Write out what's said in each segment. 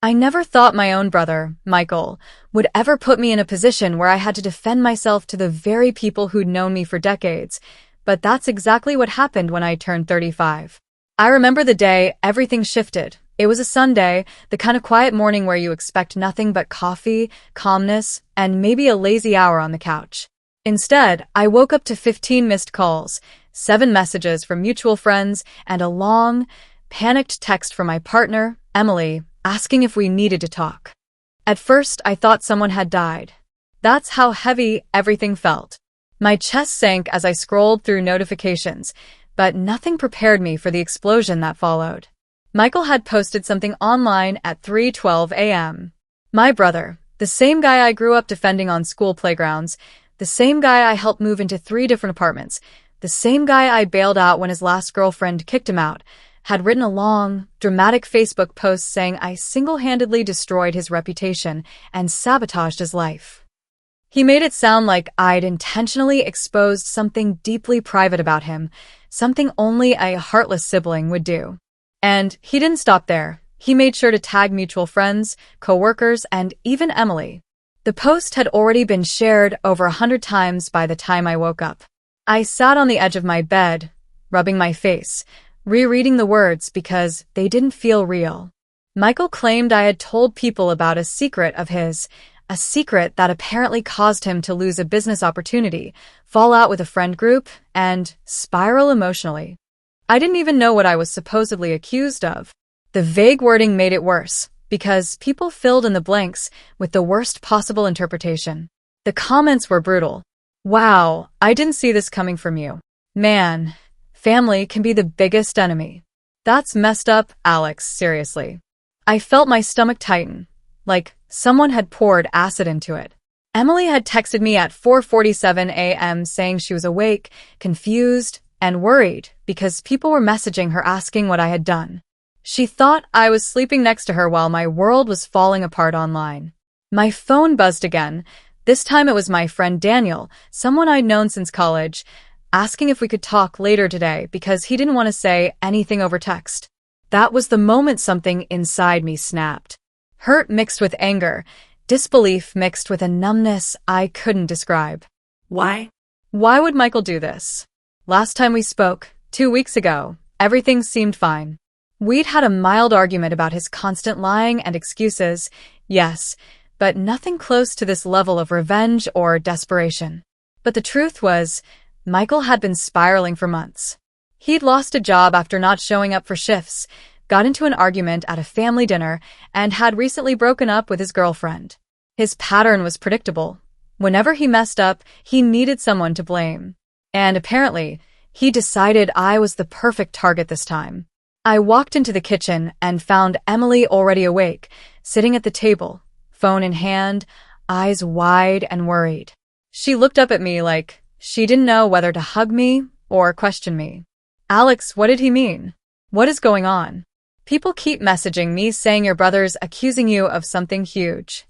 I never thought my own brother, Michael, would ever put me in a position where I had to defend myself to the very people who'd known me for decades, but that's exactly what happened when I turned 35. I remember the day everything shifted. It was a Sunday, the kind of quiet morning where you expect nothing but coffee, calmness, and maybe a lazy hour on the couch. Instead, I woke up to 15 missed calls, 7 messages from mutual friends, and a long, panicked text from my partner, Emily, asking if we needed to talk. At first, I thought someone had died. That's how heavy everything felt. My chest sank as I scrolled through notifications, but nothing prepared me for the explosion that followed. Michael had posted something online at 3:12 a.m. My brother, the same guy I grew up defending on school playgrounds, the same guy I helped move into 3 different apartments, the same guy I bailed out when his last girlfriend kicked him out, had written a long, dramatic Facebook post saying I single-handedly destroyed his reputation and sabotaged his life. He made it sound like I'd intentionally exposed something deeply private about him, something only a heartless sibling would do. And he didn't stop there. He made sure to tag mutual friends, coworkers, and even Emily. The post had already been shared over 100 times by the time I woke up. I sat on the edge of my bed, rubbing my face, rereading the words because they didn't feel real. Michael claimed I had told people about a secret of his, a secret that apparently caused him to lose a business opportunity, fall out with a friend group, and spiral emotionally. I didn't even know what I was supposedly accused of. The vague wording made it worse, because people filled in the blanks with the worst possible interpretation. The comments were brutal. Wow, I didn't see this coming from you. Man, family can be the biggest enemy. That's messed up, Alex, seriously. I felt my stomach tighten, like someone had poured acid into it. Emily had texted me at 4:47 a.m. saying she was awake, confused, and worried because people were messaging her asking what I had done. She thought I was sleeping next to her while my world was falling apart online. My phone buzzed again. This time it was my friend Daniel, someone I'd known since college, asking if we could talk later today because he didn't want to say anything over text. That was the moment something inside me snapped. Hurt mixed with anger, disbelief mixed with a numbness I couldn't describe. Why? Why would Michael do this? Last time we spoke, 2 weeks ago, everything seemed fine. We'd had a mild argument about his constant lying and excuses, yes, but nothing close to this level of revenge or desperation. But the truth was, Michael had been spiraling for months. He'd lost a job after not showing up for shifts, got into an argument at a family dinner, and had recently broken up with his girlfriend. His pattern was predictable. Whenever he messed up, he needed someone to blame. And apparently, he decided I was the perfect target this time. I walked into the kitchen and found Emily already awake, sitting at the table, phone in hand, eyes wide and worried. She looked up at me like she didn't know whether to hug me or question me. Alex, what did he mean? What is going on? People keep messaging me saying your brother's accusing you of something huge.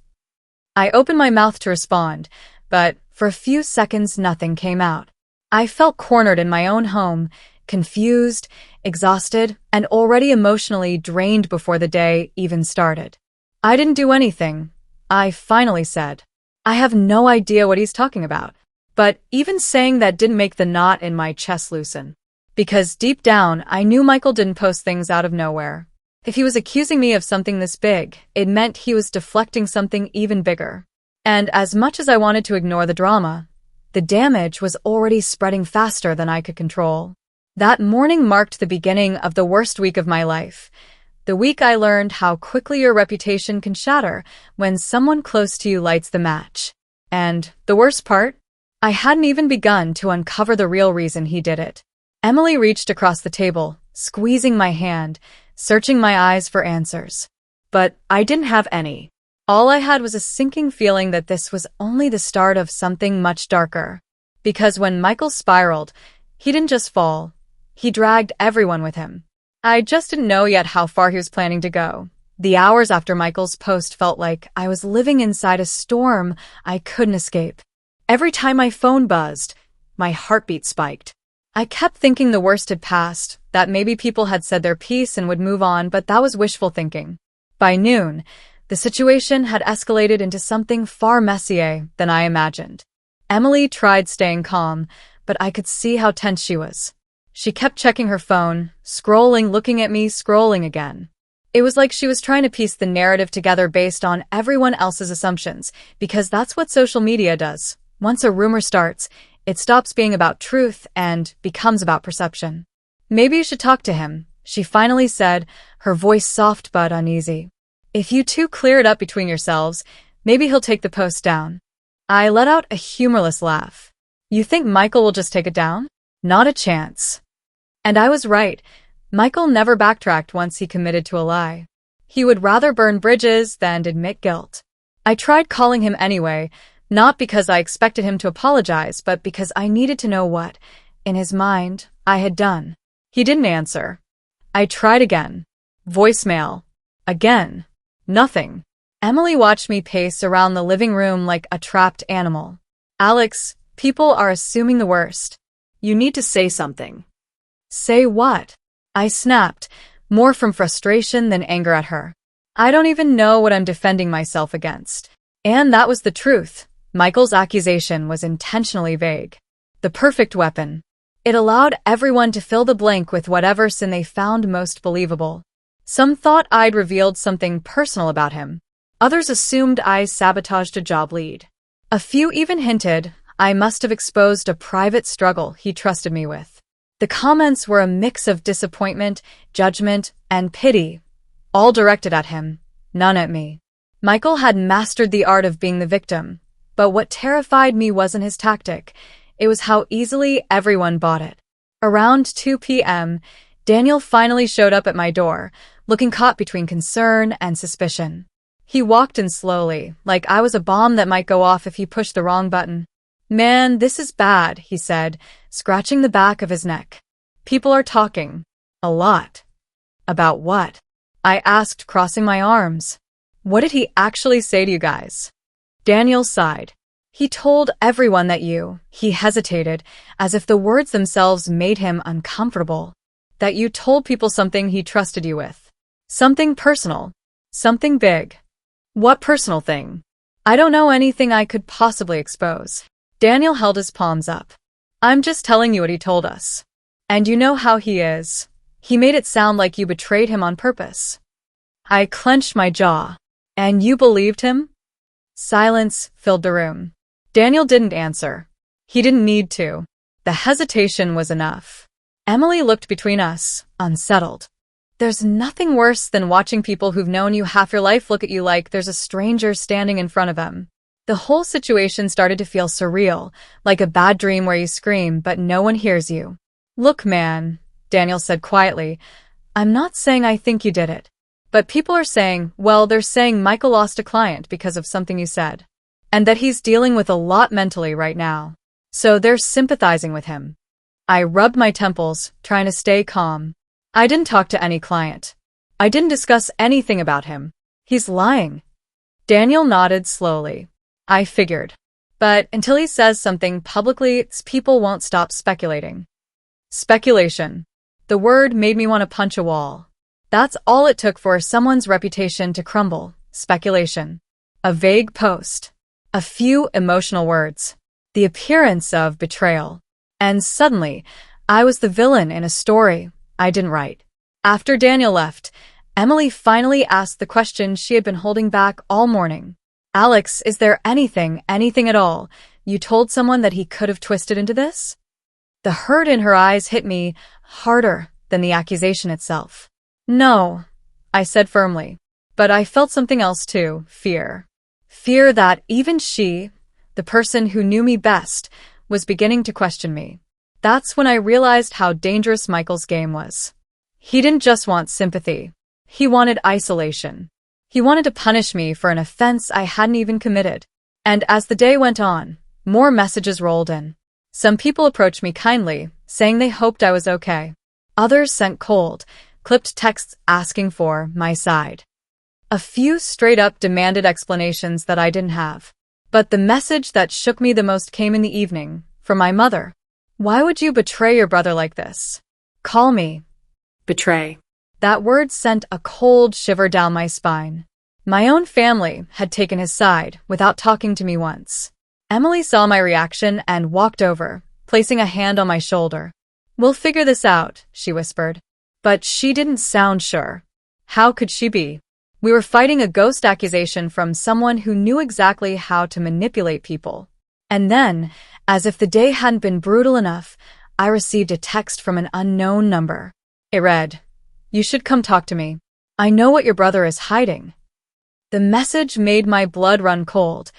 I opened my mouth to respond, but for a few seconds nothing came out. I felt cornered in my own home, confused, exhausted, and already emotionally drained before the day even started. I didn't do anything, I finally said. I have no idea what he's talking about. But even saying that didn't make the knot in my chest loosen. Because deep down, I knew Michael didn't post things out of nowhere. If he was accusing me of something this big, it meant he was deflecting something even bigger. And as much as I wanted to ignore the drama, the damage was already spreading faster than I could control. That morning marked the beginning of the worst week of my life. The week I learned how quickly your reputation can shatter when someone close to you lights the match. And the worst part? I hadn't even begun to uncover the real reason he did it. Emily reached across the table, squeezing my hand, searching my eyes for answers. But I didn't have any. All I had was a sinking feeling that this was only the start of something much darker. Because when Michael spiraled, he didn't just fall. He dragged everyone with him. I just didn't know yet how far he was planning to go. The hours after Michael's post felt like I was living inside a storm I couldn't escape. Every time my phone buzzed, my heartbeat spiked. I kept thinking the worst had passed, that maybe people had said their piece and would move on, but that was wishful thinking. By noon, the situation had escalated into something far messier than I imagined. Emily tried staying calm, but I could see how tense she was. She kept checking her phone, scrolling, looking at me, scrolling again. It was like she was trying to piece the narrative together based on everyone else's assumptions, because that's what social media does. Once a rumor starts, it stops being about truth and becomes about perception. Maybe you should talk to him, she finally said, her voice soft but uneasy. If you two clear it up between yourselves, maybe he'll take the post down. I let out a humorless laugh. You think Michael will just take it down? Not a chance. And I was right. Michael never backtracked once he committed to a lie. He would rather burn bridges than admit guilt. I tried calling him anyway, not because I expected him to apologize, but because I needed to know what, in his mind, I had done. He didn't answer. I tried again. Voicemail. Again. Nothing. Emily watched me pace around the living room like a trapped animal. Alex, people are assuming the worst. You need to say something. Say what? I snapped, more from frustration than anger at her. I don't even know what I'm defending myself against. And that was the truth. Michael's accusation was intentionally vague. The perfect weapon. It allowed everyone to fill the blank with whatever sin they found most believable. Some thought I'd revealed something personal about him. Others assumed I sabotaged a job lead. A few even hinted I must have exposed a private struggle he trusted me with. The comments were a mix of disappointment, judgment, and pity, all directed at him, none at me. Michael had mastered the art of being the victim, but what terrified me wasn't his tactic. It was how easily everyone bought it. Around 2 p.m., Daniel finally showed up at my door, looking caught between concern and suspicion. He walked in slowly, like I was a bomb that might go off if he pushed the wrong button. Man, this is bad, he said, scratching the back of his neck. People are talking. A lot. About what? I asked, crossing my arms. What did he actually say to you guys? Daniel sighed. He told everyone that he hesitated, as if the words themselves made him uncomfortable. That you told people something he trusted you with. Something personal. Something big. What personal thing? I don't know anything I could possibly expose. Daniel held his palms up. I'm just telling you what he told us. And you know how he is. He made it sound like you betrayed him on purpose. I clenched my jaw. And you believed him? Silence filled the room. Daniel didn't answer. He didn't need to. The hesitation was enough. Emily looked between us, unsettled. There's nothing worse than watching people who've known you half your life look at you like there's a stranger standing in front of them. The whole situation started to feel surreal, like a bad dream where you scream but no one hears you. Look, man, Daniel said quietly, I'm not saying I think you did it. But people are saying, well, they're saying Michael lost a client because of something you said. And that he's dealing with a lot mentally right now. So they're sympathizing with him. I rubbed my temples, trying to stay calm. I didn't talk to any client. I didn't discuss anything about him. He's lying. Daniel nodded slowly. I figured. But until he says something publicly, people won't stop speculating. Speculation. The word made me want to punch a wall. That's all it took for someone's reputation to crumble. Speculation. A vague post. A few emotional words. The appearance of betrayal. And suddenly, I was the villain in a story I didn't write. After Daniel left, Emily finally asked the question she had been holding back all morning. Alex, is there anything at all, you told someone that he could have twisted into this? The hurt in her eyes hit me harder than the accusation itself. No, I said firmly. But I felt something else too, fear. Fear that even she, the person who knew me best, was beginning to question me. That's when I realized how dangerous Michael's game was. He didn't just want sympathy. He wanted isolation. He wanted to punish me for an offense I hadn't even committed. And as the day went on, more messages rolled in. Some people approached me kindly, saying they hoped I was okay. Others sent cold, clipped texts asking for my side. A few straight-up demanded explanations that I didn't have. But the message that shook me the most came in the evening, from my mother. Why would you betray your brother like this? Call me. Betray. That word sent a cold shiver down my spine. My own family had taken his side without talking to me once. Emily saw my reaction and walked over, placing a hand on my shoulder. "We'll figure this out," she whispered. But she didn't sound sure. How could she be? We were fighting a ghost accusation from someone who knew exactly how to manipulate people. And then, as if the day hadn't been brutal enough, I received a text from an unknown number. It read, "You should come talk to me. I know what your brother is hiding." The message made my blood run cold,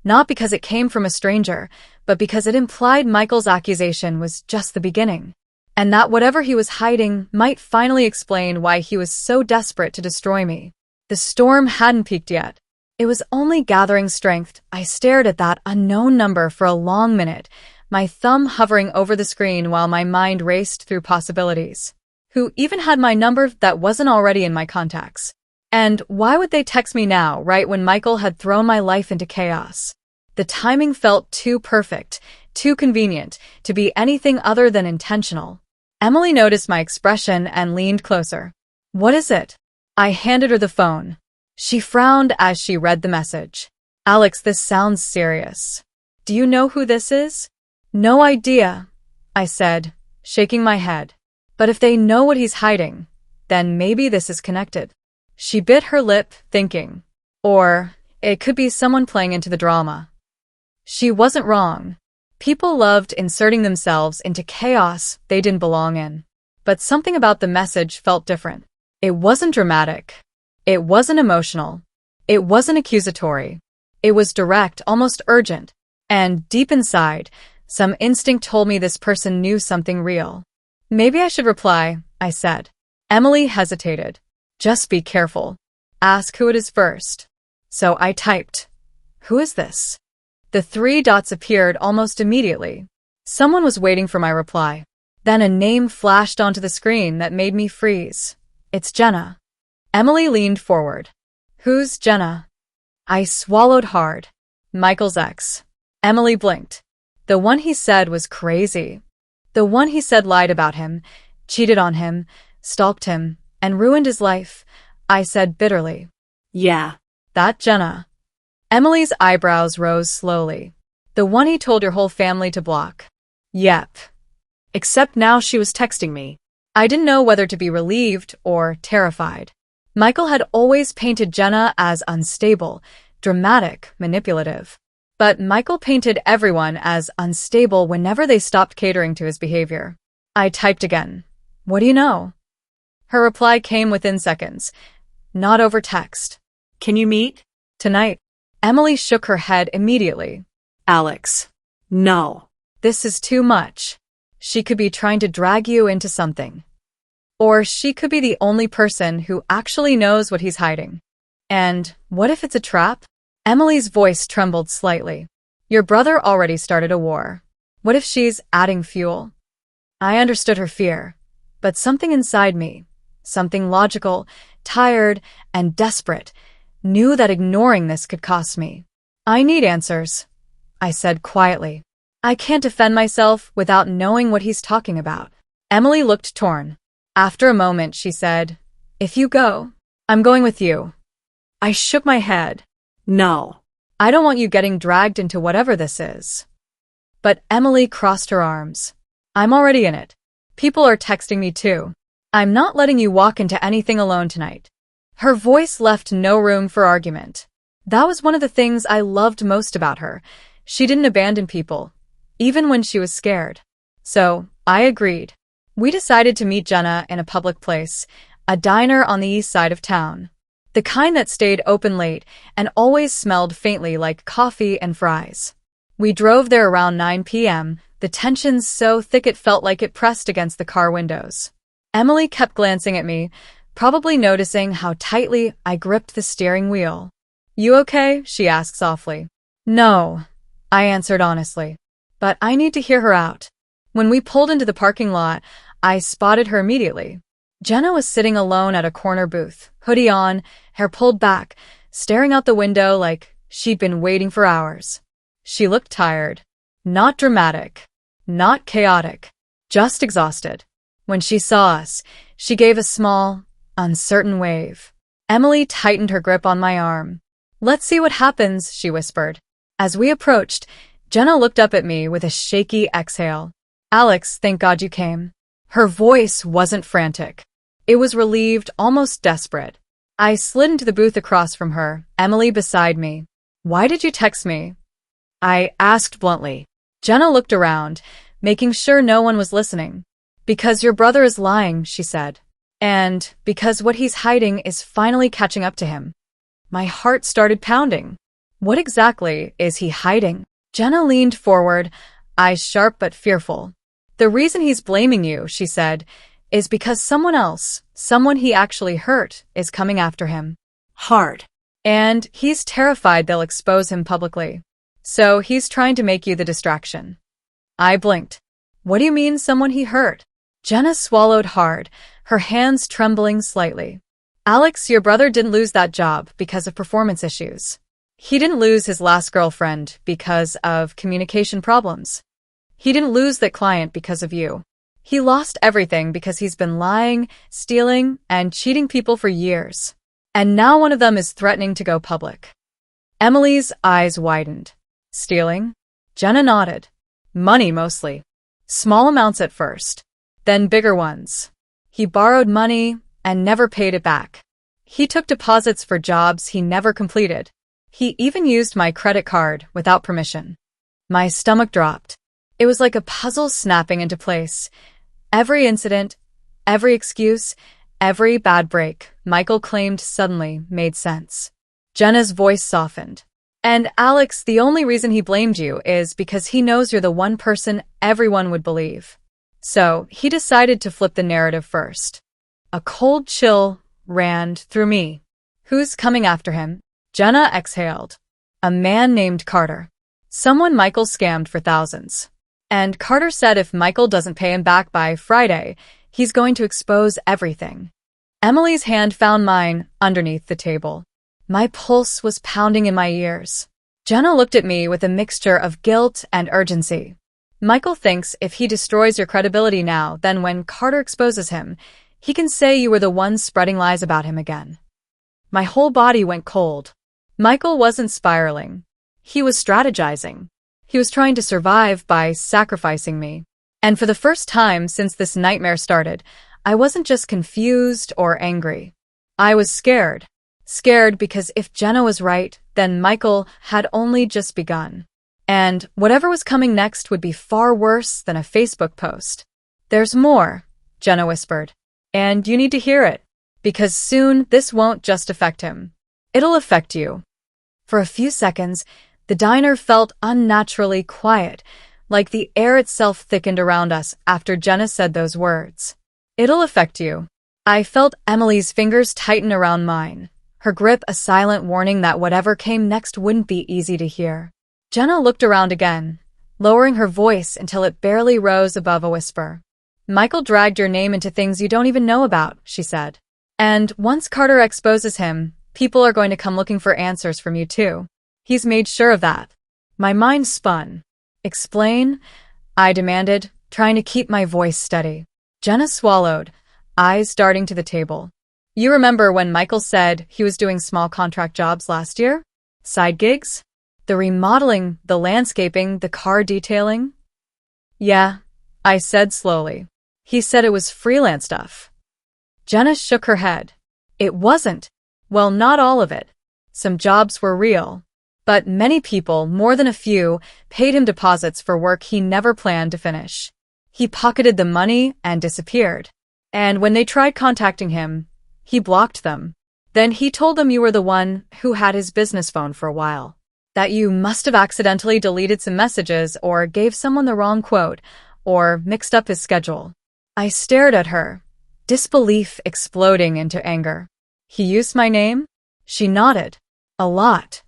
not because it came from a stranger, but because it implied Michael's accusation was just the beginning, and that whatever he was hiding might finally explain why he was so desperate to destroy me. The storm hadn't peaked yet. It was only gathering strength. I stared at that unknown number for a long minute, my thumb hovering over the screen while my mind raced through possibilities. Who even had my number that wasn't already in my contacts? And why would they text me now, right when Michael had thrown my life into chaos? The timing felt too perfect, too convenient, to be anything other than intentional. Emily noticed my expression and leaned closer. "What is it?" I handed her the phone. She frowned as she read the message. "Alex, this sounds serious. Do you know who this is?" "No idea," I said, shaking my head. "But if they know what he's hiding, then maybe this is connected." She bit her lip, thinking. Or it could be someone playing into the drama. She wasn't wrong. People loved inserting themselves into chaos they didn't belong in. But something about the message felt different. It wasn't dramatic. It wasn't emotional. It wasn't accusatory. It was direct, almost urgent. And deep inside, some instinct told me this person knew something real. "Maybe I should reply," I said. Emily hesitated. "Just be careful. Ask who it is first." So I typed, "Who is this?" The 3 dots appeared almost immediately. Someone was waiting for my reply. Then a name flashed onto the screen that made me freeze. "It's Jenna." Emily leaned forward. "Who's Jenna?" I swallowed hard. "Michael's ex." Emily blinked. The one he said was crazy. The one he said lied about him, cheated on him, stalked him, and ruined his life, I said bitterly. "Yeah, that Jenna." Emily's eyebrows rose slowly. "The one he told your whole family to block." "Yep." Except now she was texting me. I didn't know whether to be relieved or terrified. Michael had always painted Jenna as unstable, dramatic, manipulative. But Michael painted everyone as unstable whenever they stopped catering to his behavior. I typed again. "What do you know?" Her reply came within seconds. "Not over text." "Can you meet?" "Tonight." Emily shook her head immediately. "Alex, no. This is too much. She could be trying to drag you into something. Or she could be the only person who actually knows what he's hiding. And what if it's a trap?" Emily's voice trembled slightly. "Your brother already started a war. What if she's adding fuel?" I understood her fear, but something inside me, something logical, tired, and desperate, knew that ignoring this could cost me. "I need answers," I said quietly. "I can't defend myself without knowing what he's talking about." Emily looked torn. After a moment, she said, "If you go, I'm going with you." I shook my head. "No. I don't want you getting dragged into whatever this is." But Emily crossed her arms. "I'm already in it. People are texting me too. I'm not letting you walk into anything alone tonight." Her voice left no room for argument. That was one of the things I loved most about her. She didn't abandon people, even when she was scared. So, I agreed. We decided to meet Jenna in a public place, a diner on the east side of town. The kind that stayed open late and always smelled faintly like coffee and fries. We drove there around 9 p.m., the tension so thick it felt like it pressed against the car windows. Emily kept glancing at me, probably noticing how tightly I gripped the steering wheel. "You okay?" she asked softly. "No," I answered honestly. "But I need to hear her out." When we pulled into the parking lot, I spotted her immediately. Jenna was sitting alone at a corner booth, hoodie on, hair pulled back, staring out the window like she'd been waiting for hours. She looked tired. Not dramatic. Not chaotic. Just exhausted. When she saw us, she gave a small, Uncertain wave. Emily tightened her grip on my arm. "Let's see what happens," she whispered. As we approached, Jenna looked up at me with a shaky exhale. "Alex, thank God you came." Her voice wasn't frantic. It was relieved, almost desperate. I slid into the booth across from her, Emily beside me. "Why did you text me?" I asked bluntly. Jenna looked around, making sure no one was listening. "Because your brother is lying," she said. "And because what he's hiding is finally catching up to him." My heart started pounding. What exactly is he hiding? Jenna leaned forward, eyes sharp but fearful. "The reason he's blaming you," she said, "is because someone else, someone he actually hurt, is coming after him. Hard. And he's terrified they'll expose him publicly. So he's trying to make you the distraction." I blinked. "What do you mean, someone he hurt?" Jenna swallowed hard, her hands trembling slightly. "Alex, your brother didn't lose that job because of performance issues. He didn't lose his last girlfriend because of communication problems. He didn't lose that client because of you. He lost everything because he's been lying, stealing, and cheating people for years. And now one of them is threatening to go public." Emily's eyes widened. "Stealing?" Jenna nodded. "Money, mostly. Small amounts at first, then bigger ones. He borrowed money and never paid it back. He took deposits for jobs he never completed. He even used my credit card without permission." My stomach dropped. It was like a puzzle snapping into place. Every incident, every excuse, every bad break Michael claimed suddenly made sense. Jenna's voice softened. "And Alex, the only reason he blamed you is because he knows you're the one person everyone would believe. So he decided to flip the narrative first." A cold chill ran through me. "Who's coming after him?" Jenna exhaled. "A man named Carter. Someone Michael scammed for thousands. And Carter said if Michael doesn't pay him back by Friday, he's going to expose everything." Emily's hand found mine underneath the table. My pulse was pounding in my ears. Jenna looked at me with a mixture of guilt and urgency. "Michael thinks if he destroys your credibility now, then when Carter exposes him, he can say you were the one spreading lies about him again." My whole body went cold. Michael wasn't spiraling. He was strategizing. He was trying to survive by sacrificing me. And for the first time since this nightmare started, I wasn't just confused or angry. I was scared. Scared because if Jenna was right, then Michael had only just begun. And whatever was coming next would be far worse than a Facebook post. "There's more," Jenna whispered. "And you need to hear it. Because soon this won't just affect him. It'll affect you." For a few seconds, the diner felt unnaturally quiet, like the air itself thickened around us after Jenna said those words. "It'll affect you." I felt Emily's fingers tighten around mine, her grip a silent warning that whatever came next wouldn't be easy to hear. Jenna looked around again, lowering her voice until it barely rose above a whisper. "Michael dragged your name into things you don't even know about," she said. "And once Carter exposes him, people are going to come looking for answers from you too. He's made sure of that." My mind spun. "Explain?" I demanded, trying to keep my voice steady. Jenna swallowed, eyes darting to the table. "You remember when Michael said he was doing small contract jobs last year? Side gigs? The remodeling, the landscaping, the car detailing?" "Yeah," I said slowly. "He said it was freelance stuff." Jenna shook her head. "It wasn't. Well, not all of it. Some jobs were real. But many people, more than a few, paid him deposits for work he never planned to finish. He pocketed the money and disappeared. And when they tried contacting him, he blocked them. Then he told them you were the one who had his business phone for a while. That you must have accidentally deleted some messages or gave someone the wrong quote or mixed up his schedule." I stared at her, disbelief exploding into anger. "He used my name?" She nodded. "A lot."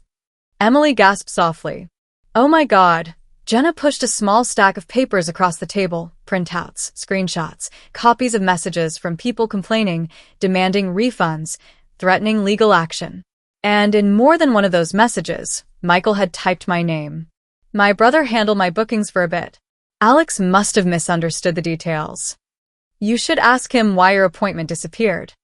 Emily gasped softly. "Oh my God." Jenna pushed a small stack of papers across the table, printouts, screenshots, copies of messages from people complaining, demanding refunds, threatening legal action. And in more than one of those messages, Michael had typed my name. My brother handled my bookings for a bit. Alex must have misunderstood the details. "You should ask him why your appointment disappeared."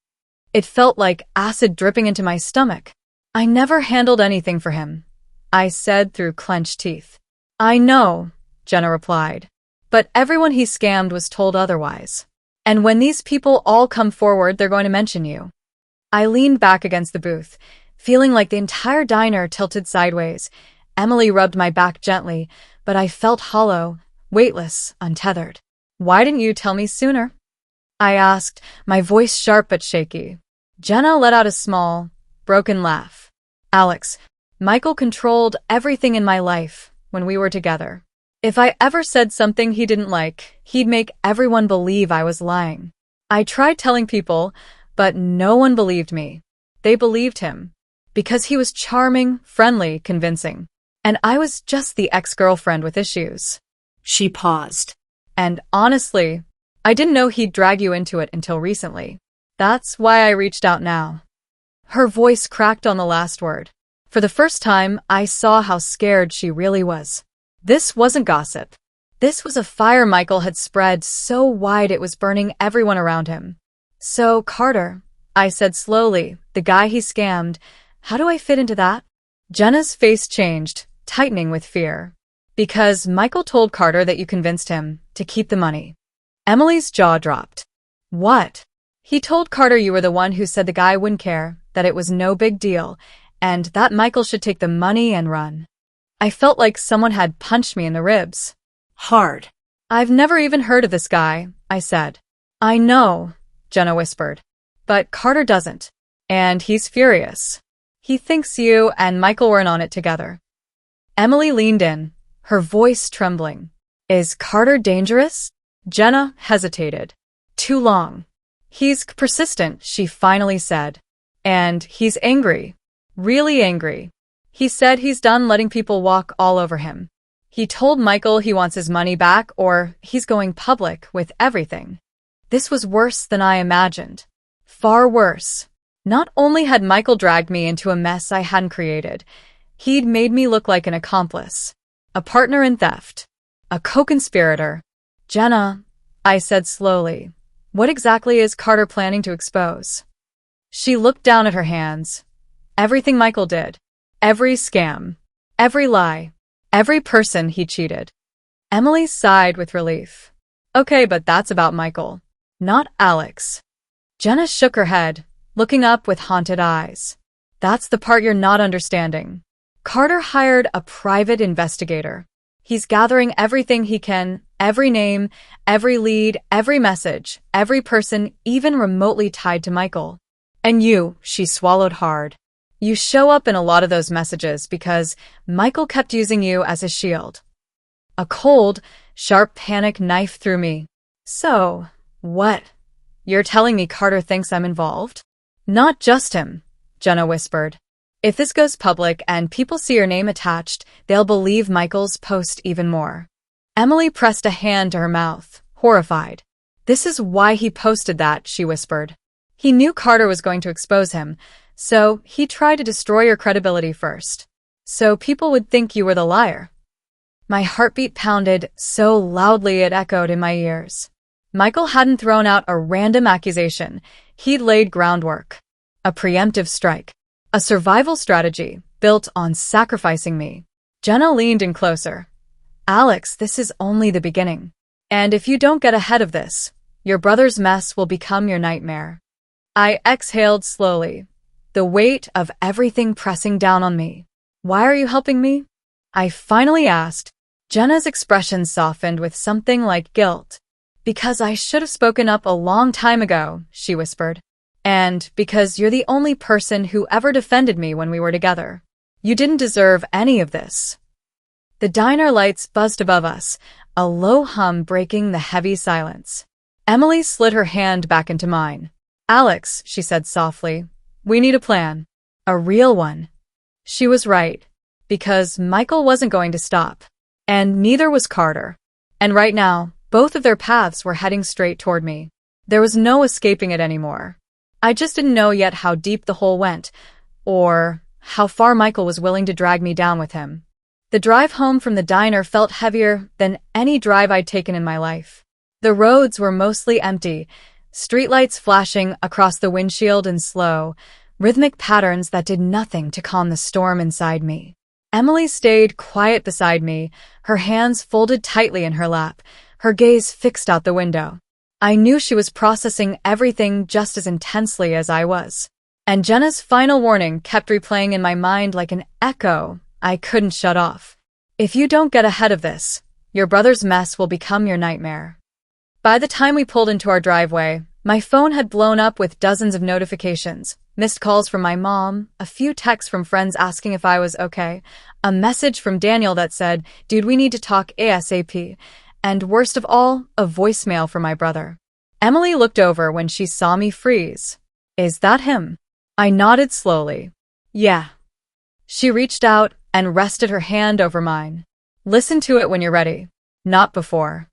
It felt like acid dripping into my stomach. I never handled anything for him, I said through clenched teeth. I know, Jenna replied. But everyone he scammed was told otherwise. And when these people all come forward, they're going to mention you. I leaned back against the booth, feeling like the entire diner tilted sideways. Emily rubbed my back gently, but I felt hollow, weightless, untethered. Why didn't you tell me sooner? I asked, my voice sharp but shaky. Jenna let out a small, broken laugh. Alex, Michael controlled everything in my life when we were together. If I ever said something he didn't like, he'd make everyone believe I was lying. I tried telling people, but no one believed me. They believed him. Because he was charming, friendly, convincing. And I was just the ex-girlfriend with issues. She paused. And honestly, I didn't know he'd drag you into it until recently. That's why I reached out now. Her voice cracked on the last word. For the first time, I saw how scared she really was. This wasn't gossip. This was a fire Michael had spread so wide it was burning everyone around him. So, Carter, I said slowly, the guy he scammed, how do I fit into that? Jenna's face changed, tightening with fear. Because Michael told Carter that you convinced him to keep the money. Emily's jaw dropped. What? He told Carter you were the one who said the guy wouldn't care, that it was no big deal, and that Michael should take the money and run. I felt like someone had punched me in the ribs. Hard. I've never even heard of this guy, I said. I know, Jenna whispered. But Carter doesn't. And he's furious. He thinks you and Michael weren't on it together. Emily leaned in, her voice trembling. Is Carter dangerous? Jenna hesitated. Too long. He's persistent, she finally said. And he's angry. Really angry. He said he's done letting people walk all over him. He told Michael he wants his money back or he's going public with everything. This was worse than I imagined. Far worse. Not only had Michael dragged me into a mess I hadn't created, he'd made me look like an accomplice, a partner in theft, a co-conspirator. Jenna, I said slowly, what exactly is Carter planning to expose? She looked down at her hands. Everything Michael did. Every scam. Every lie. Every person he cheated. Emily sighed with relief. Okay, but that's about Michael, not Alex. Jenna shook her head, looking up with haunted eyes. That's the part you're not understanding. Carter hired a private investigator. He's gathering everything he can, every name, every lead, every message, every person even remotely tied to Michael. And you, she swallowed hard. You show up in a lot of those messages because Michael kept using you as a shield. A cold, sharp panic knifed through me. So, what? You're telling me Carter thinks I'm involved? Not just him, Jenna whispered. If this goes public and people see your name attached, they'll believe Michael's post even more. Emily pressed a hand to her mouth, horrified. This is why he posted that, she whispered. He knew Carter was going to expose him, so he tried to destroy your credibility first. So people would think you were the liar. My heartbeat pounded so loudly it echoed in my ears. Michael hadn't thrown out a random accusation. He'd laid groundwork. A preemptive strike. A survival strategy built on sacrificing me. Jenna leaned in closer. Alex, this is only the beginning. And if you don't get ahead of this, your brother's mess will become your nightmare. I exhaled slowly, the weight of everything pressing down on me. Why are you helping me? I finally asked. Jenna's expression softened with something like guilt. Because I should have spoken up a long time ago, she whispered. And because you're the only person who ever defended me when we were together. You didn't deserve any of this. The diner lights buzzed above us, a low hum breaking the heavy silence. Emily slid her hand back into mine. Alex, she said softly, we need a plan. A real one. She was right. Because Michael wasn't going to stop. And neither was Carter. And right now, both of their paths were heading straight toward me. There was no escaping it anymore. I just didn't know yet how deep the hole went, or how far Michael was willing to drag me down with him. The drive home from the diner felt heavier than any drive I'd taken in my life. The roads were mostly empty, Streetlights flashing across the windshield in slow, rhythmic patterns that did nothing to calm the storm inside me. Emily stayed quiet beside me, her hands folded tightly in her lap, her gaze fixed out the window. I knew she was processing everything just as intensely as I was. And Jenna's final warning kept replaying in my mind like an echo I couldn't shut off. If you don't get ahead of this, your brother's mess will become your nightmare. By the time we pulled into our driveway, my phone had blown up with dozens of notifications, missed calls from my mom, a few texts from friends asking if I was okay, a message from Daniel that said, "Dude, we need to talk ASAP," and worst of all, a voicemail from my brother. Emily looked over when she saw me freeze. "Is that him?" I nodded slowly. "Yeah." She reached out and rested her hand over mine. "Listen to it when you're ready, not before."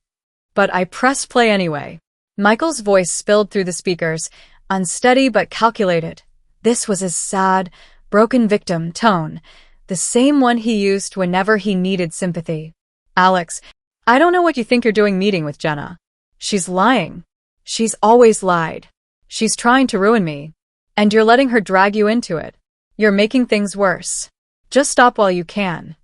But I pressed play anyway. Michael's voice spilled through the speakers, unsteady but calculated. This was his sad, broken victim tone, the same one he used whenever he needed sympathy. "Alex, I don't know what you think you're doing meeting with Jenna. She's lying. She's always lied. She's trying to ruin me. And you're letting her drag you into it. You're making things worse. Just stop while you can."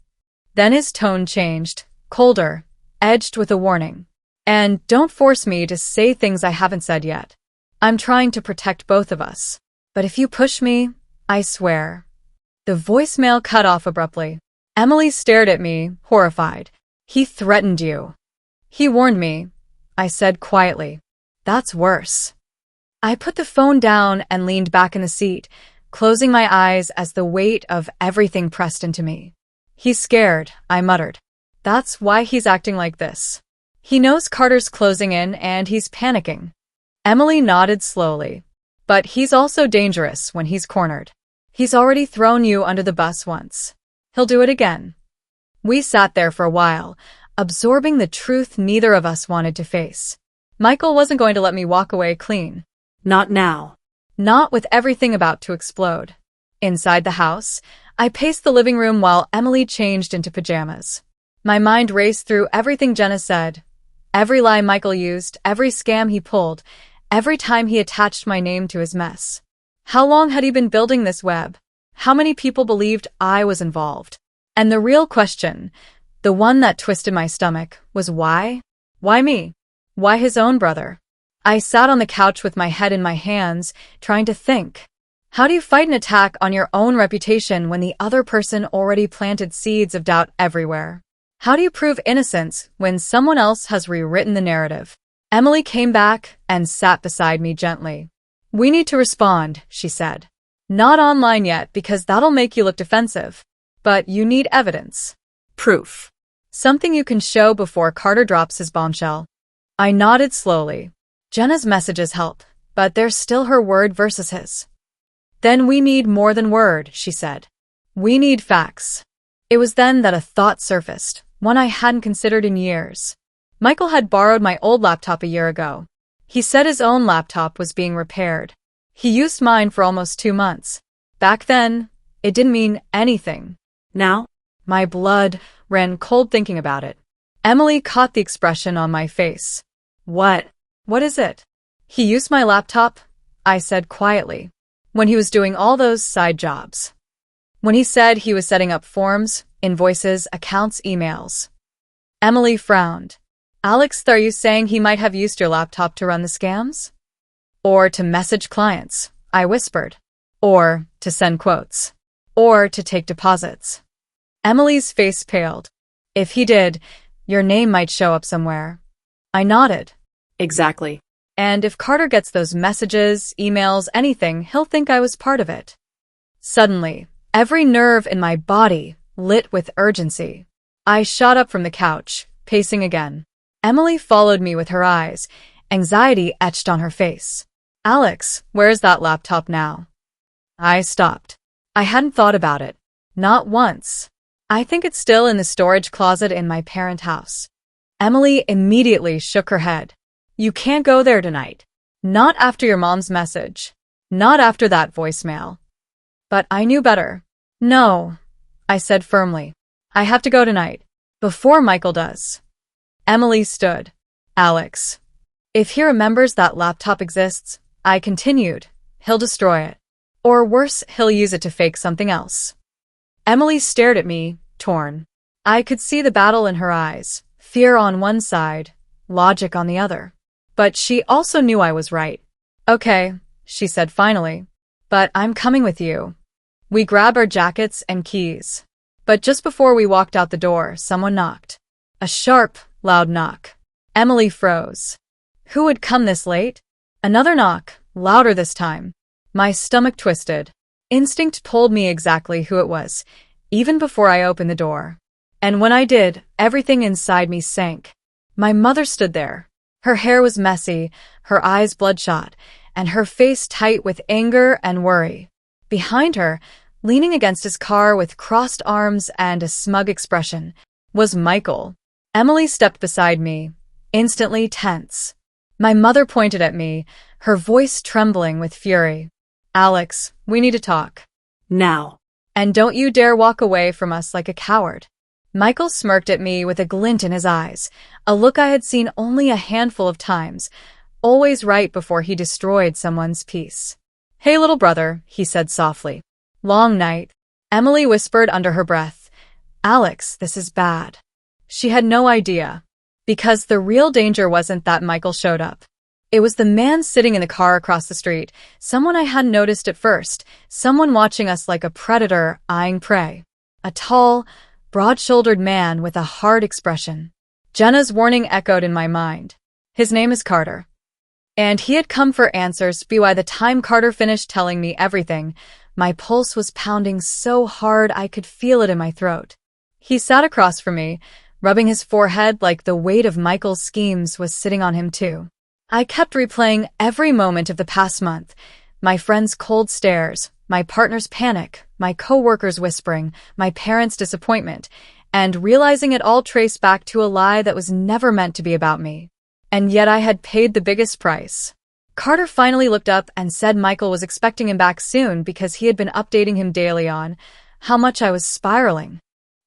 Then his tone changed, colder, edged with a warning. "And don't force me to say things I haven't said yet. I'm trying to protect both of us. But if you push me, I swear." The voicemail cut off abruptly. Emily stared at me, horrified. "He threatened you." "He warned me," I said quietly. "That's worse." I put the phone down and leaned back in the seat, closing my eyes as the weight of everything pressed into me. "He's scared," I muttered. "That's why he's acting like this. He knows Carter's closing in and he's panicking." Emily nodded slowly. "But he's also dangerous when he's cornered. He's already thrown you under the bus once. He'll do it again." We sat there for a while, absorbing the truth neither of us wanted to face. Michael wasn't going to let me walk away clean. Not now. Not with everything about to explode. Inside the house, I paced the living room while Emily changed into pajamas. My mind raced through everything Jenna said. Every lie Michael used, every scam he pulled, every time he attached my name to his mess. How long had he been building this web? How many people believed I was involved? And the real question, the one that twisted my stomach, was why? Why me? Why his own brother? I sat on the couch with my head in my hands, trying to think. How do you fight an attack on your own reputation when the other person already planted seeds of doubt everywhere? How do you prove innocence when someone else has rewritten the narrative? Emily came back and sat beside me gently. "We need to respond," she said. "Not online yet because that'll make you look defensive. But you need evidence. Proof. Something you can show before Carter drops his bombshell." I nodded slowly. Jenna's messages help, but there's still her word versus his. "Then we need more than word," she said. "We need facts." It was then that a thought surfaced, one I hadn't considered in years. Michael had borrowed my old laptop a year ago. He said his own laptop was being repaired. He used mine for almost 2 months. Back then, it didn't mean anything. Now? My blood ran cold thinking about it. Emily caught the expression on my face. "What? What is it?" "He used my laptop," I said quietly, "when he was doing all those side jobs. When he said he was setting up forms, invoices, accounts, emails." Emily frowned. "Alex, are you saying he might have used your laptop to run the scams? Or to message clients?" I whispered. "Or to send quotes? Or to take deposits?" Emily's face paled. "If he did, your name might show up somewhere." I nodded. Exactly. "And if Carter gets those messages, emails, anything, he'll think I was part of it." Suddenly, every nerve in my body lit with urgency. I shot up from the couch, pacing again. Emily followed me with her eyes, anxiety etched on her face. "Alex, where's that laptop now?" I stopped. I hadn't thought about it. Not once. "I think it's still in the storage closet in my parent house." Emily immediately shook her head. "You can't go there tonight. Not after your mom's message. Not after that voicemail." But I knew better. "No," I said firmly. "I have to go tonight. Before Michael does." Emily stood. "Alex." If he remembers that laptop exists, I continued, he'll destroy it. Or worse, he'll use it to fake something else. Emily stared at me, torn. I could see the battle in her eyes, fear on one side, logic on the other. But she also knew I was right. Okay, she said finally. But I'm coming with you. We grabbed our jackets and keys. But just before we walked out the door, someone knocked. A sharp, loud knock. Emily froze. Who would come this late? Another knock, louder this time. My stomach twisted. Instinct told me exactly who it was, even before I opened the door. And when I did, everything inside me sank. My mother stood there. Her hair was messy, her eyes bloodshot, and her face tight with anger and worry. Behind her, leaning against his car with crossed arms and a smug expression, was Michael. Emily stepped beside me, instantly tense. My mother pointed at me, her voice trembling with fury. Alex, we need to talk. Now. And don't you dare walk away from us like a coward. Michael smirked at me with a glint in his eyes, a look I had seen only a handful of times, always right before he destroyed someone's peace. Hey, little brother, he said softly. Long night. Emily whispered under her breath. Alex, this is bad. She had no idea. Because the real danger wasn't that Michael showed up. It was the man sitting in the car across the street, someone I hadn't noticed at first, someone watching us like a predator eyeing prey. A tall, broad-shouldered man with a hard expression. Jenna's warning echoed in my mind. His name is Carter. And he had come for answers. By the time Carter finished telling me everything, my pulse was pounding so hard I could feel it in my throat. He sat across from me, rubbing his forehead like the weight of Michael's schemes was sitting on him too. I kept replaying every moment of the past month, my friends' cold stares, my partner's panic, my coworkers' whispering, my parents' disappointment, and realizing it all traced back to a lie that was never meant to be about me. And yet I had paid the biggest price. Carter finally looked up and said Michael was expecting him back soon because he had been updating him daily on how much I was spiraling.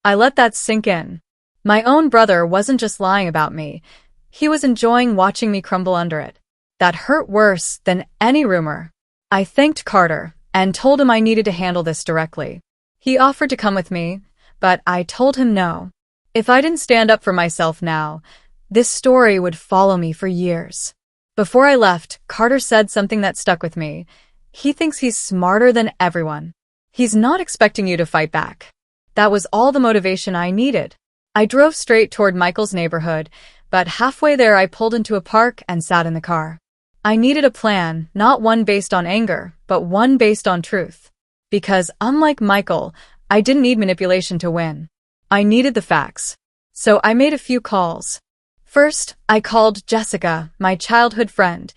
I let that sink in. My own brother wasn't just lying about me. He was enjoying watching me crumble under it. That hurt worse than any rumor. I thanked Carter and told him I needed to handle this directly. He offered to come with me, but I told him no. If I didn't stand up for myself now, this story would follow me for years. Before I left, Carter said something that stuck with me. He thinks he's smarter than everyone. He's not expecting you to fight back. That was all the motivation I needed. I drove straight toward Michael's neighborhood, but halfway there I pulled into a park and sat in the car. I needed a plan, not one based on anger, but one based on truth. Because, unlike Michael, I didn't need manipulation to win. I needed the facts. So I made a few calls. First, I called Jessica, my childhood friend,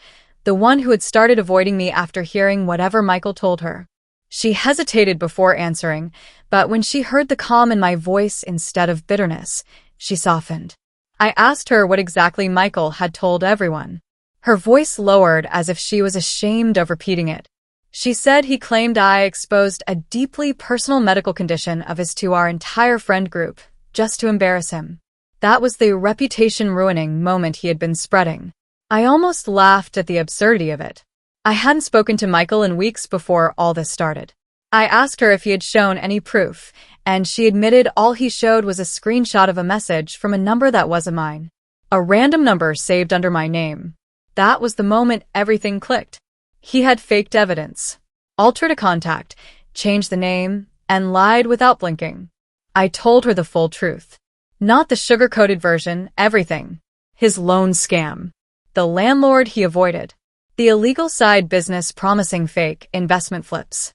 the one who had started avoiding me after hearing whatever Michael told her. She hesitated before answering, but when she heard the calm in my voice instead of bitterness, she softened. I asked her what exactly Michael had told everyone. Her voice lowered as if she was ashamed of repeating it. She said he claimed I exposed a deeply personal medical condition of his to our entire friend group, just to embarrass him. That was the reputation-ruining moment he had been spreading. I almost laughed at the absurdity of it. I hadn't spoken to Michael in weeks before all this started. I asked her if he had shown any proof, and she admitted all he showed was a screenshot of a message from a number that wasn't mine. A random number saved under my name. That was the moment everything clicked. He had faked evidence, altered a contact, changed the name, and lied without blinking. I told her the full truth. Not the sugar-coated version, everything. His loan scam. The landlord he avoided. The illegal side business promising fake investment flips.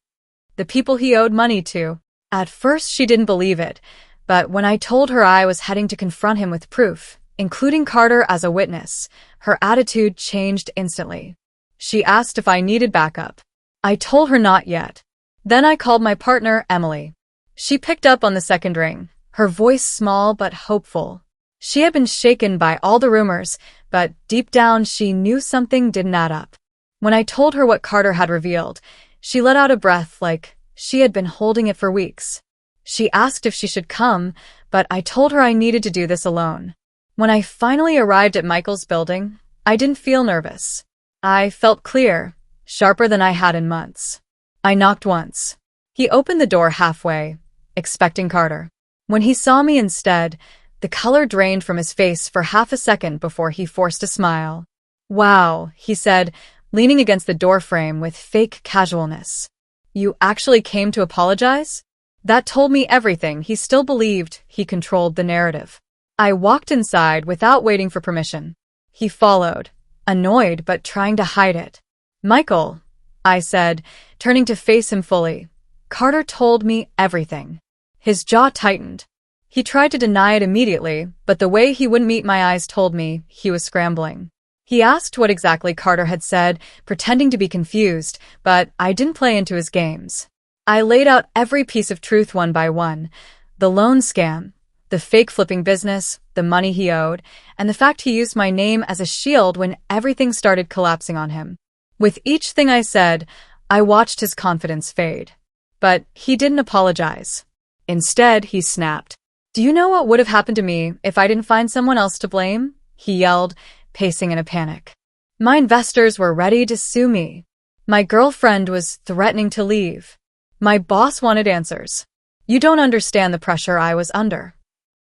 The people he owed money to. At first she didn't believe it, but when I told her I was heading to confront him with proof, including Carter as a witness, her attitude changed instantly. She asked if I needed backup. I told her not yet. Then I called my partner, Emily. She picked up on the second ring, her voice small but hopeful. She had been shaken by all the rumors, but deep down she knew something didn't add up. When I told her what Carter had revealed, she let out a breath like she had been holding it for weeks. She asked if she should come, but I told her I needed to do this alone. When I finally arrived at Michael's building, I didn't feel nervous. I felt clear, sharper than I had in months. I knocked once. He opened the door halfway, expecting Carter. When he saw me instead, the color drained from his face for half a second before he forced a smile. "Wow," he said, leaning against the doorframe with fake casualness. "You actually came to apologize?" That told me everything. He still believed he controlled the narrative. I walked inside without waiting for permission. He followed, annoyed but trying to hide it. "Michael," I said, turning to face him fully. "Carter told me everything." His jaw tightened. He tried to deny it immediately, but the way he wouldn't meet my eyes told me he was scrambling. He asked what exactly Carter had said, pretending to be confused, but I didn't play into his games. I laid out every piece of truth one by one. The loan scam, the fake flipping business, the money he owed, and the fact he used my name as a shield when everything started collapsing on him. With each thing I said, I watched his confidence fade. But he didn't apologize. Instead, he snapped. "Do you know what would have happened to me if I didn't find someone else to blame?" he yelled, pacing in a panic. "My investors were ready to sue me. My girlfriend was threatening to leave. My boss wanted answers. You don't understand the pressure I was under."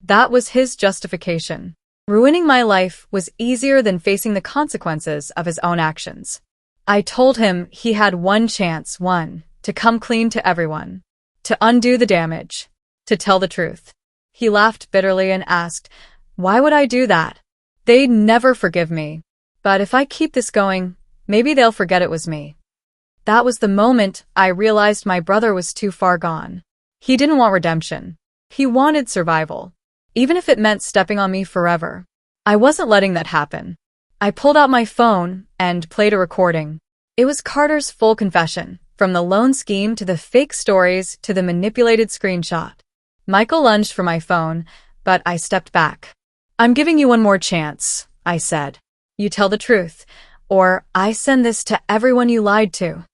That was his justification. Ruining my life was easier than facing the consequences of his own actions. I told him he had one chance, to come clean to everyone, to undo the damage, to tell the truth. He laughed bitterly and asked, "Why would I do that? They'd never forgive me. But if I keep this going, maybe they'll forget it was me." That was the moment I realized my brother was too far gone. He didn't want redemption. He wanted survival, even if it meant stepping on me forever. I wasn't letting that happen. I pulled out my phone and played a recording. It was Carter's full confession, from the loan scheme to the fake stories to the manipulated screenshot. Michael lunged for my phone, but I stepped back. "I'm giving you one more chance," I said. "You tell the truth, or I send this to everyone you lied to."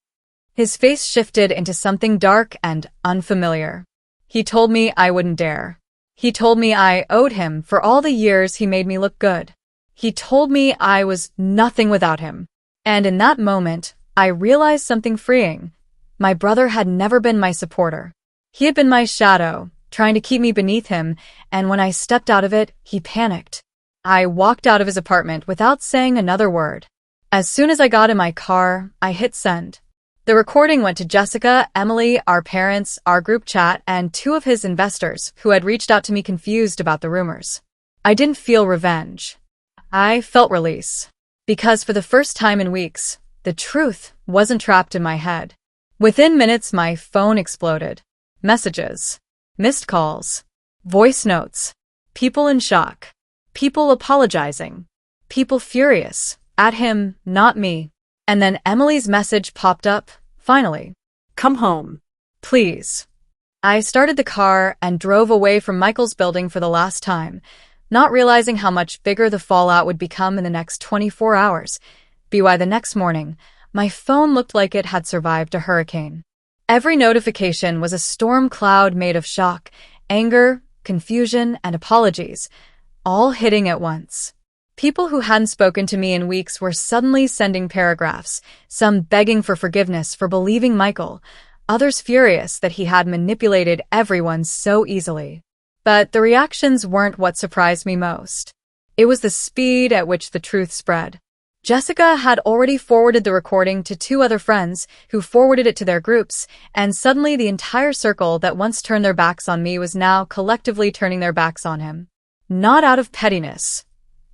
His face shifted into something dark and unfamiliar. He told me I wouldn't dare. He told me I owed him for all the years he made me look good. He told me I was nothing without him. And in that moment, I realized something freeing. My brother had never been my supporter. He had been my shadow, trying to keep me beneath him, and when I stepped out of it, he panicked. I walked out of his apartment without saying another word. As soon as I got in my car, I hit send. The recording went to Jessica, Emily, our parents, our group chat, and 2 of his investors who had reached out to me confused about the rumors. I didn't feel revenge. I felt release. Because for the first time in weeks, the truth wasn't trapped in my head. Within minutes, my phone exploded. Messages, missed calls, voice notes, people in shock, people apologizing, people furious, at him, not me. And then Emily's message popped up, finally. "Come home. Please." I started the car and drove away from Michael's building for the last time, not realizing how much bigger the fallout would become in the next 24 hours. By the next morning, my phone looked like it had survived a hurricane. Every notification was a storm cloud made of shock, anger, confusion, and apologies, all hitting at once. People who hadn't spoken to me in weeks were suddenly sending paragraphs, some begging for forgiveness for believing Michael, others furious that he had manipulated everyone so easily. But the reactions weren't what surprised me most. It was the speed at which the truth spread. Jessica had already forwarded the recording to 2 other friends who forwarded it to their groups, and suddenly the entire circle that once turned their backs on me was now collectively turning their backs on him. Not out of pettiness.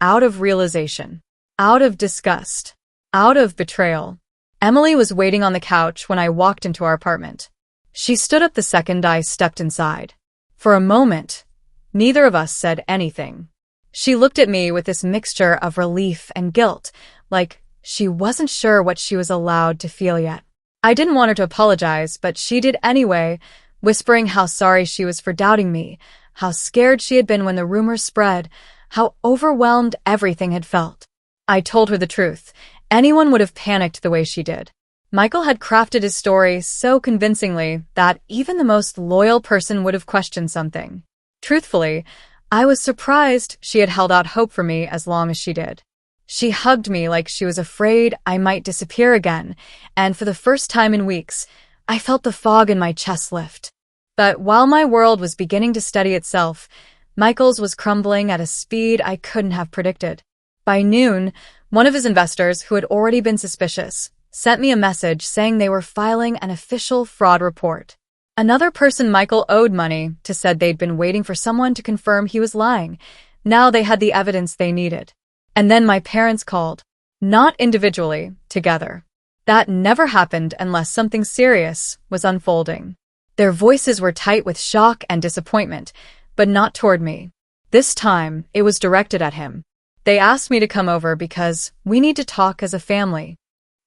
Out of realization, out of disgust, out of betrayal. Emily was waiting on the couch when I walked into our apartment. She stood up the second I stepped inside. For a moment, neither of us said anything. She looked at me with this mixture of relief and guilt, like she wasn't sure what she was allowed to feel yet. I didn't want her to apologize, but she did anyway, whispering how sorry she was for doubting me, how scared she had been when the rumors spread, how overwhelmed everything had felt. I told her the truth. Anyone would have panicked the way she did. Michael had crafted his story so convincingly that even the most loyal person would have questioned something. Truthfully, I was surprised she had held out hope for me as long as she did. She hugged me like she was afraid I might disappear again, and for the first time in weeks, I felt the fog in my chest lift. But while my world was beginning to steady itself, Michael's was crumbling at a speed I couldn't have predicted. By noon, one of his investors, who had already been suspicious, sent me a message saying they were filing an official fraud report. Another person Michael owed money to said they'd been waiting for someone to confirm he was lying. Now they had the evidence they needed. And then my parents called. Not individually, together. That never happened unless something serious was unfolding. Their voices were tight with shock and disappointment, but not toward me. This time, it was directed at him. They asked me to come over because we need to talk as a family.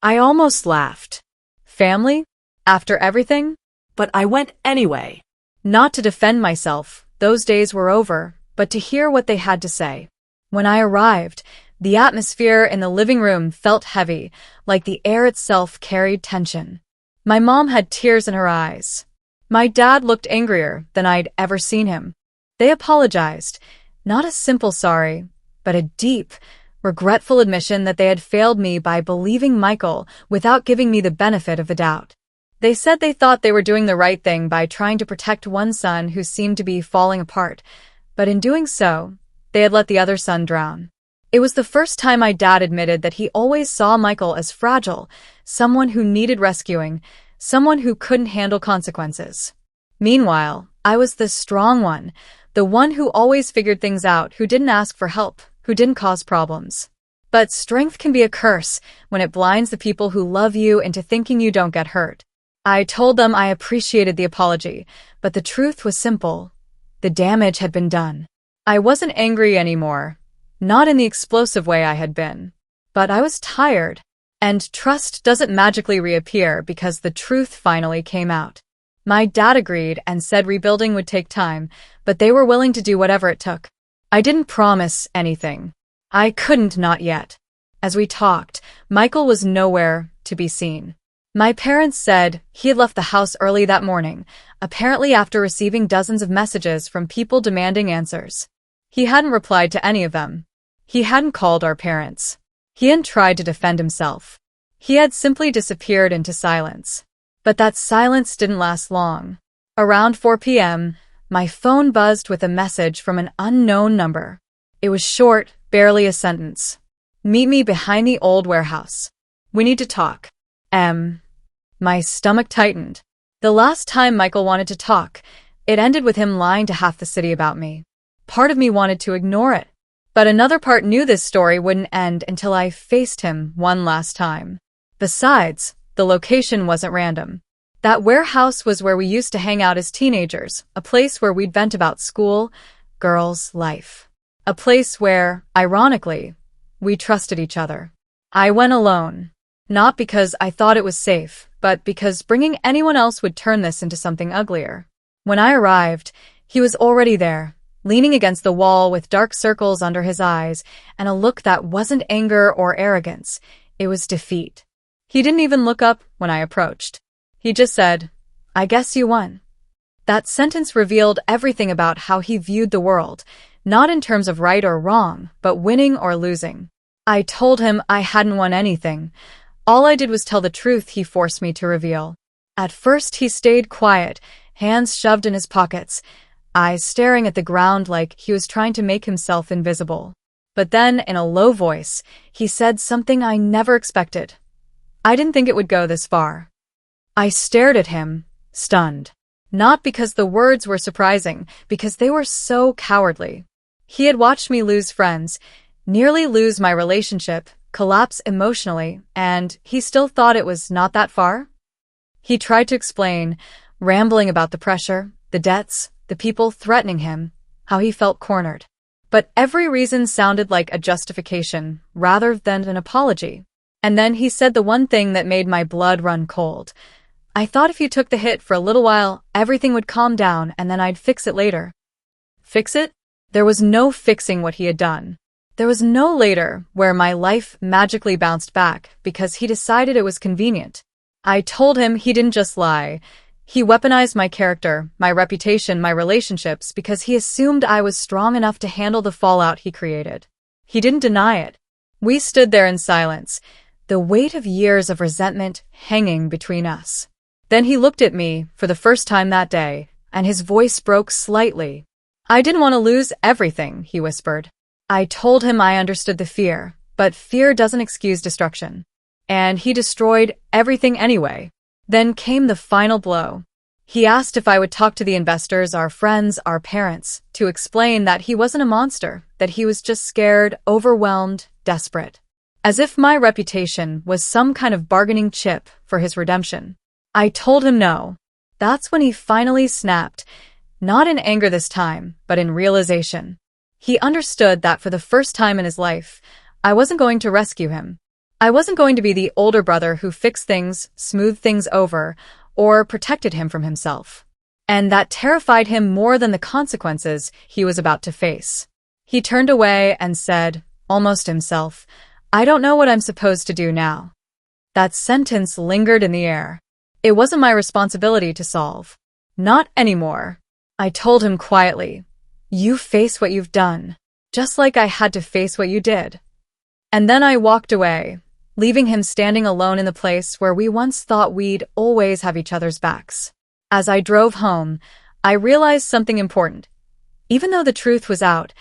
I almost laughed. Family? After everything? But I went anyway. Not to defend myself, those days were over, but to hear what they had to say. When I arrived, the atmosphere in the living room felt heavy, like the air itself carried tension. My mom had tears in her eyes. My dad looked angrier than I'd ever seen him. They apologized, not a simple sorry, but a deep, regretful admission that they had failed me by believing Michael without giving me the benefit of the doubt. They said they thought they were doing the right thing by trying to protect one son who seemed to be falling apart, but in doing so, they had let the other son drown. It was the first time my dad admitted that he always saw Michael as fragile, someone who needed rescuing, someone who couldn't handle consequences. Meanwhile, I was the strong one, the one who always figured things out, who didn't ask for help, who didn't cause problems. But strength can be a curse when it blinds the people who love you into thinking you don't get hurt. I told them I appreciated the apology, but the truth was simple. The damage had been done. I wasn't angry anymore, not in the explosive way I had been. But I was tired, and trust doesn't magically reappear because the truth finally came out. My dad agreed and said rebuilding would take time, but they were willing to do whatever it took. I didn't promise anything. I couldn't, not yet. As we talked, Michael was nowhere to be seen. My parents said he had left the house early that morning, apparently after receiving dozens of messages from people demanding answers. He hadn't replied to any of them. He hadn't called our parents. He hadn't tried to defend himself. He had simply disappeared into silence. But that silence didn't last long. Around 4 p.m., my phone buzzed with a message from an unknown number. It was short, barely a sentence. Meet me behind the old warehouse. We need to talk. My stomach tightened. The last time Michael wanted to talk, it ended with him lying to half the city about me. Part of me wanted to ignore it, but another part knew this story wouldn't end until I faced him one last time. Besides, the location wasn't random. That warehouse was where we used to hang out as teenagers, a place where we'd vent about school, girls, life. A place where, ironically, we trusted each other. I went alone. Not because I thought it was safe, but because bringing anyone else would turn this into something uglier. When I arrived, he was already there, leaning against the wall with dark circles under his eyes and a look that wasn't anger or arrogance. It was defeat. He didn't even look up when I approached. He just said, "I guess you won." That sentence revealed everything about how he viewed the world, not in terms of right or wrong, but winning or losing. I told him I hadn't won anything. All I did was tell the truth he forced me to reveal. At first he stayed quiet, hands shoved in his pockets, eyes staring at the ground like he was trying to make himself invisible. But then, in a low voice, he said something I never expected. I didn't think it would go this far. I stared at him, stunned. Not because the words were surprising, because they were so cowardly. He had watched me lose friends, nearly lose my relationship, collapse emotionally, and he still thought it was not that far? He tried to explain, rambling about the pressure, the debts, the people threatening him, how he felt cornered. But every reason sounded like a justification rather than an apology. And then he said the one thing that made my blood run cold. I thought if you took the hit for a little while, everything would calm down and then I'd fix it later. Fix it? There was no fixing what he had done. There was no later where my life magically bounced back because he decided it was convenient. I told him he didn't just lie. He weaponized my character, my reputation, my relationships because he assumed I was strong enough to handle the fallout he created. He didn't deny it. We stood there in silence, the weight of years of resentment hanging between us. Then he looked at me for the first time that day, and his voice broke slightly. "I didn't want to lose everything," he whispered. I told him I understood the fear, but fear doesn't excuse destruction. And he destroyed everything anyway. Then came the final blow. He asked if I would talk to the investors, our friends, our parents, to explain that he wasn't a monster, that he was just scared, overwhelmed, desperate. As if my reputation was some kind of bargaining chip for his redemption. I told him no. That's when he finally snapped, not in anger this time, but in realization. He understood that for the first time in his life, I wasn't going to rescue him. I wasn't going to be the older brother who fixed things, smoothed things over, or protected him from himself. And that terrified him more than the consequences he was about to face. He turned away and said, almost himself, "I don't know what I'm supposed to do now." That sentence lingered in the air. It wasn't my responsibility to solve. Not anymore. I told him quietly, "You face what you've done, just like I had to face what you did." And then I walked away, leaving him standing alone in the place where we once thought we'd always have each other's backs. As I drove home, I realized something important. Even though the truth was out,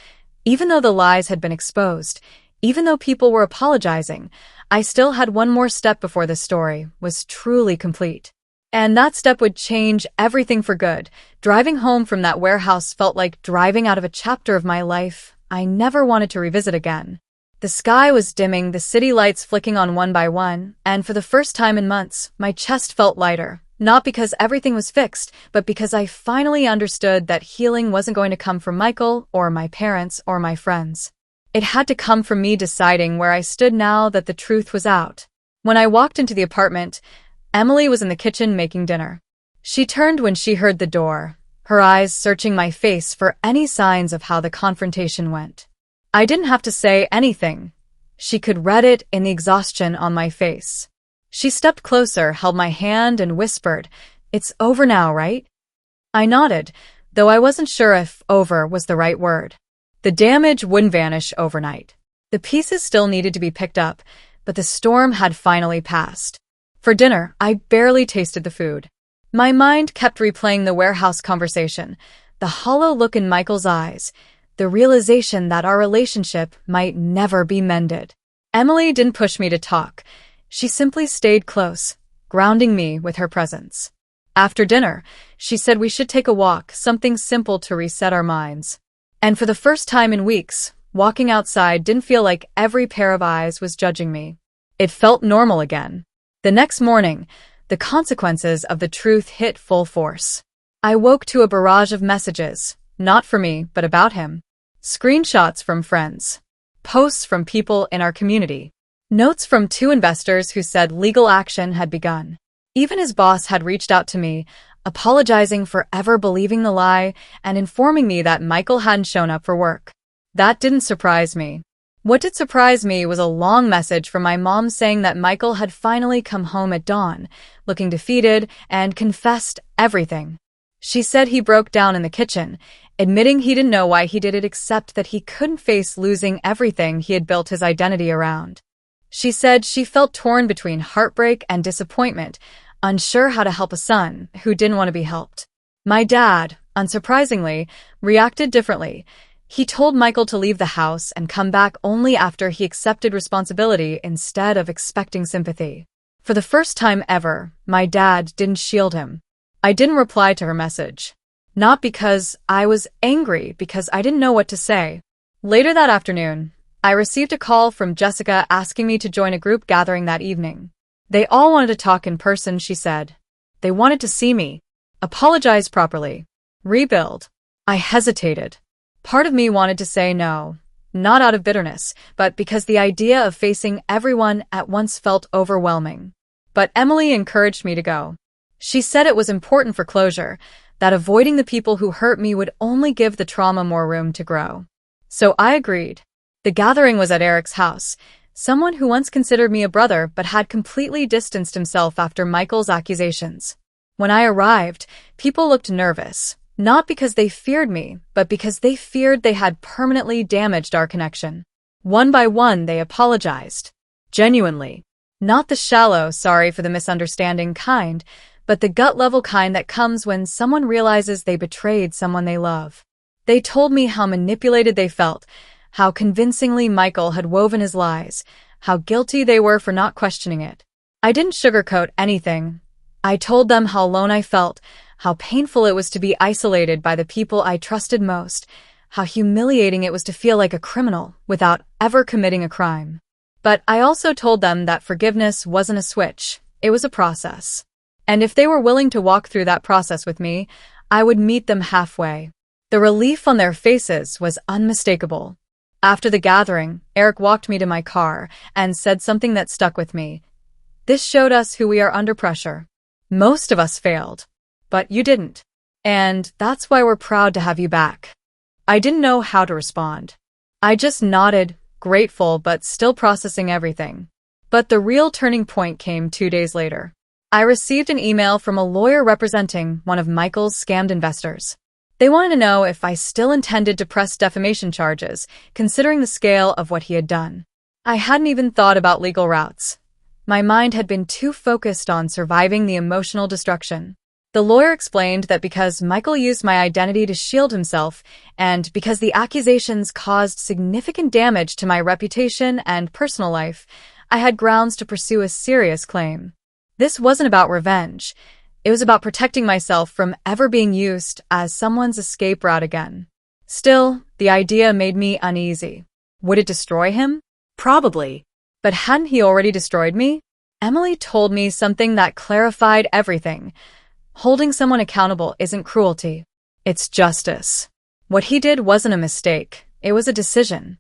even though the lies had been exposed, even though people were apologizing, I still had one more step before the story was truly complete. And that step would change everything for good. Driving home from that warehouse felt like driving out of a chapter of my life I never wanted to revisit again. The sky was dimming, the city lights flicking on one by one, and for the first time in months, my chest felt lighter. Not because everything was fixed, but because I finally understood that healing wasn't going to come from Michael, or my parents, or my friends. It had to come from me deciding where I stood now that the truth was out. When I walked into the apartment, Emily was in the kitchen making dinner. She turned when she heard the door, her eyes searching my face for any signs of how the confrontation went. I didn't have to say anything. She could read it in the exhaustion on my face. She stepped closer, held my hand, and whispered, "It's over now, right?" I nodded, though I wasn't sure if over was the right word. The damage wouldn't vanish overnight. The pieces still needed to be picked up, but the storm had finally passed. For dinner, I barely tasted the food. My mind kept replaying the warehouse conversation, the hollow look in Michael's eyes, the realization that our relationship might never be mended. Emily didn't push me to talk. She simply stayed close, grounding me with her presence. After dinner, she said we should take a walk, something simple to reset our minds. And for the first time in weeks, walking outside didn't feel like every pair of eyes was judging me. It felt normal again. The next morning, the consequences of the truth hit full force. I woke to a barrage of messages, not for me, but about him. Screenshots from friends. Posts from people in our community. Notes from 2 investors who said legal action had begun. Even his boss had reached out to me, apologizing for ever believing the lie and informing me that Michael hadn't shown up for work. That didn't surprise me. What did surprise me was a long message from my mom saying that Michael had finally come home at dawn, looking defeated, and confessed everything. She said he broke down in the kitchen, admitting he didn't know why he did it except that he couldn't face losing everything he had built his identity around. She said she felt torn between heartbreak and disappointment, unsure how to help a son who didn't want to be helped. My dad, unsurprisingly, reacted differently. He told Michael to leave the house and come back only after he accepted responsibility instead of expecting sympathy. For the first time ever, my dad didn't shield him. I didn't reply to her message. Not because I was angry, because I didn't know what to say. Later that afternoon, I received a call from Jessica asking me to join a group gathering that evening. They all wanted to talk in person, she said. They wanted to see me, apologize properly, rebuild. I hesitated. Part of me wanted to say no, not out of bitterness, but because the idea of facing everyone at once felt overwhelming. But Emily encouraged me to go. She said it was important for closure, that avoiding the people who hurt me would only give the trauma more room to grow. So I agreed. The gathering was at Eric's house, someone who once considered me a brother but had completely distanced himself after Michael's accusations. When I arrived, people looked nervous. Not because they feared me, but because they feared they had permanently damaged our connection. One by one, they apologized. Genuinely. Not the shallow, sorry for the misunderstanding kind, but the gut-level kind that comes when someone realizes they betrayed someone they love. They told me how manipulated they felt, how convincingly Michael had woven his lies, how guilty they were for not questioning it. I didn't sugarcoat anything. I told them how alone I felt, how painful it was to be isolated by the people I trusted most, how humiliating it was to feel like a criminal without ever committing a crime. But I also told them that forgiveness wasn't a switch, it was a process. And if they were willing to walk through that process with me, I would meet them halfway. The relief on their faces was unmistakable. After the gathering, Eric walked me to my car and said something that stuck with me. This showed us who we are under pressure. Most of us failed, but you didn't. And that's why we're proud to have you back. I didn't know how to respond. I just nodded, grateful but still processing everything. But the real turning point came 2 days later. I received an email from a lawyer representing one of Michael's scammed investors. They wanted to know if I still intended to press defamation charges, considering the scale of what he had done. I hadn't even thought about legal routes. My mind had been too focused on surviving the emotional destruction. The lawyer explained that because Michael used my identity to shield himself, and because the accusations caused significant damage to my reputation and personal life, I had grounds to pursue a serious claim. This wasn't about revenge. It was about protecting myself from ever being used as someone's escape route again. Still, the idea made me uneasy. Would it destroy him? Probably. But hadn't he already destroyed me? Emily told me something that clarified everything. Holding someone accountable isn't cruelty. It's justice. What he did wasn't a mistake. It was a decision.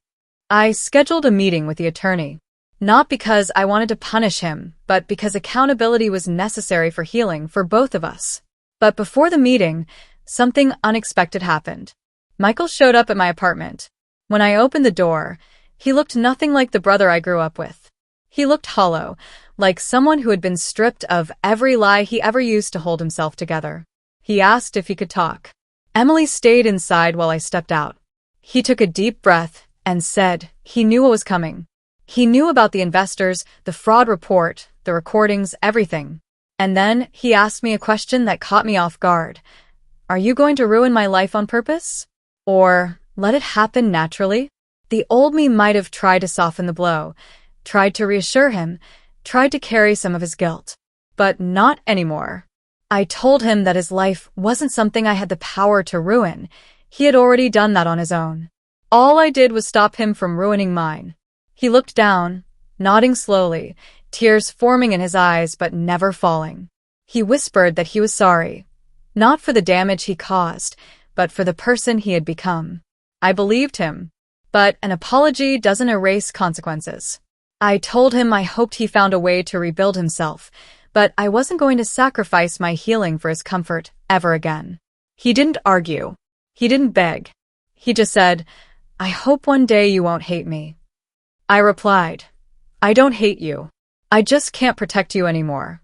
I scheduled a meeting with the attorney. Not because I wanted to punish him, but because accountability was necessary for healing for both of us. But before the meeting, something unexpected happened. Michael showed up at my apartment. When I opened the door, he looked nothing like the brother I grew up with. He looked hollow, like someone who had been stripped of every lie he ever used to hold himself together. He asked if he could talk. Emily stayed inside while I stepped out. He took a deep breath and said he knew what was coming. He knew about the investors, the fraud report, the recordings, everything. And then he asked me a question that caught me off guard. Are you going to ruin my life on purpose? Or let it happen naturally? The old me might have tried to soften the blow, tried to reassure him, tried to carry some of his guilt. But not anymore. I told him that his life wasn't something I had the power to ruin. He had already done that on his own. All I did was stop him from ruining mine. He looked down, nodding slowly, tears forming in his eyes but never falling. He whispered that he was sorry, not for the damage he caused, but for the person he had become. I believed him, but an apology doesn't erase consequences. I told him I hoped he found a way to rebuild himself, but I wasn't going to sacrifice my healing for his comfort ever again. He didn't argue. He didn't beg. He just said, I hope one day you won't hate me. I replied, I don't hate you. I just can't protect you anymore.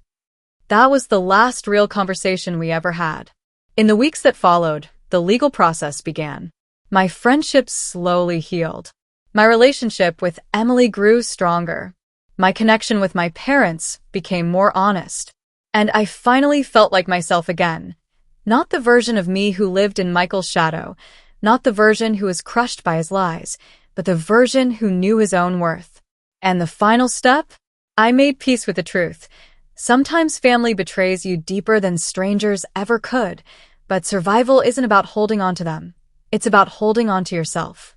That was the last real conversation we ever had. In the weeks that followed, the legal process began. My friendship slowly healed. My relationship with Emily grew stronger. My connection with my parents became more honest. And I finally felt like myself again. Not the version of me who lived in Michael's shadow, not the version who was crushed by his lies, but the version who knew his own worth. And the final step? I made peace with the truth. Sometimes family betrays you deeper than strangers ever could, but survival isn't about holding on to them. It's about holding on to yourself.